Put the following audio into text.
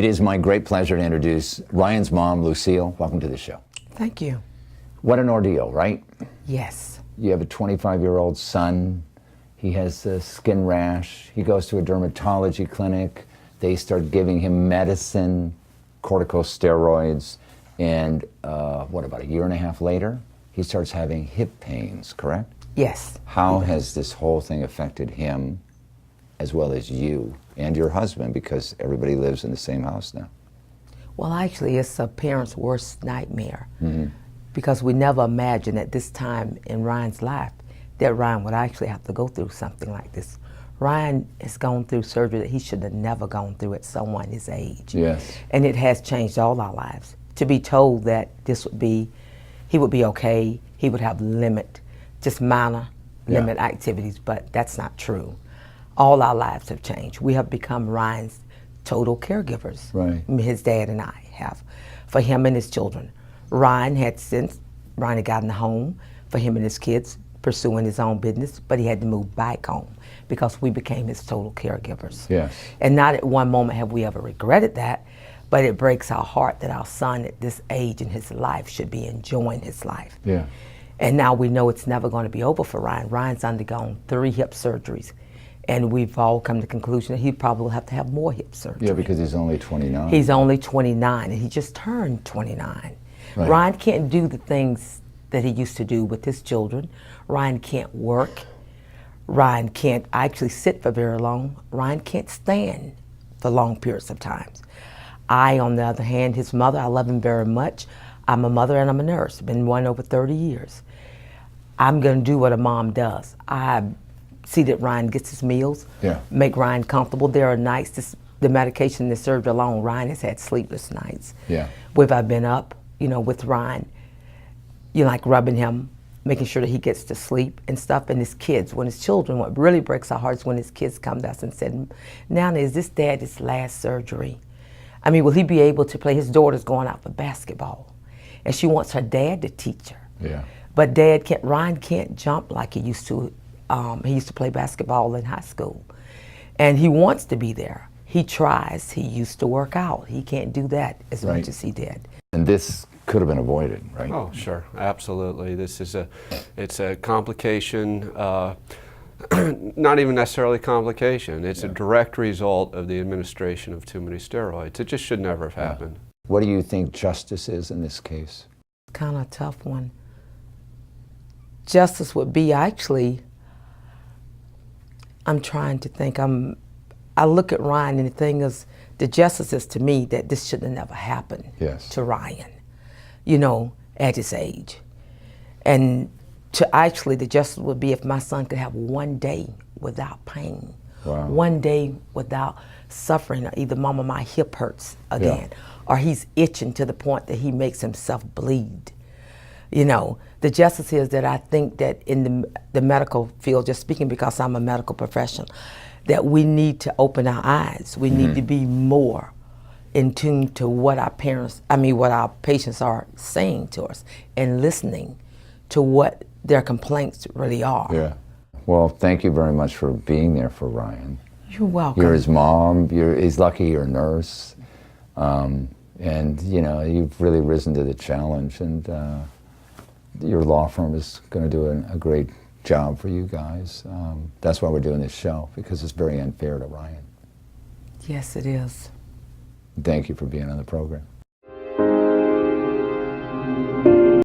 It is my great pleasure to introduce Ryan's mom, Lucille. Welcome to the show. Thank you. What an ordeal, right? Yes. You have a 25-year-old son. He has a skin rash. He goes to a dermatology clinic. They start giving him medicine, corticosteroids, and what, about a year and a half later, he starts having hip pains, correct? Yes. How has this whole thing affected him as well as you and your husband, because everybody lives in the same house now? Well, actually, it's a parent's worst nightmare because we never imagined at this time in Ryan's life that Ryan would actually have to go through something like this. Ryan has gone through surgery that he should have never gone through at someone his age. Yes. And it has changed all our lives. To be told that he would be okay, he would have just minor limit activities, but that's not true. All our lives have changed. We have become Ryan's total caregivers. Right. His dad and I have, for him and his children. Ryan had gotten a home for him and his kids, pursuing his own business, but he had to move back home because we became his total caregivers. Yes. And not at one moment have we ever regretted that, but it breaks our heart that our son at this age in his life should be enjoying his life. Yeah. And now we know it's never going to be over for Ryan. Ryan's undergone 3 hip surgeries, and we've all come to the conclusion that he probably will have to have more hip surgery. Yeah, because he's only 29. He's only 29, and he just turned 29. Right. Ryan can't do the things that he used to do with his children. Ryan can't work. Ryan can't actually sit for very long. Ryan can't stand for long periods of time. I, on the other hand, his mother, I love him very much. I'm a mother and I'm a nurse, been one over 30 years. I'm gonna do what a mom does. I see that Ryan gets his meals, make Ryan comfortable. There are nights, the medication, the surgery alone, Ryan has had sleepless nights. Yeah. Where I've been up, with Ryan, like rubbing him, making sure that he gets to sleep and stuff, and his kids, what really breaks our hearts when his kids come to us and said, "Nana, is this Daddy's last surgery? I mean, will he be able to play?" His daughter's going out for basketball, and she wants her dad to teach her. Yeah. But Ryan can't jump like he used to. He used to play basketball in high school, and he wants to be there. He tries. He used to work out. He can't do that as much as he did. And this could have been avoided, right? Oh, sure, absolutely. It's a complication, not even necessarily complication. It's a direct result of the administration of too many steroids. It just should never have happened. What do you think justice is in this case? Kind of a tough one. Justice would be I'm trying to think. I look at Ryan, and the thing is, the justice is to me that this should have never happened to Ryan, at his age. And the justice would be if my son could have one day without pain, one day without suffering, either "Mama, my hip hurts" again, or he's itching to the point that he makes himself bleed. The justice is that I think that in the medical field, just speaking because I'm a medical professional, that we need to open our eyes. We need to be more in tune to what our patients are saying to us and listening to what their complaints really are. Yeah. Well, thank you very much for being there for Ryan. You're welcome. You're his mom. He's lucky you're a nurse. And, you've really risen to the challenge, and your law firm is going to do a great job for you guys. That's why we're doing this show, because it's very unfair to Ryan. Yes, it is. Thank you for being on the program.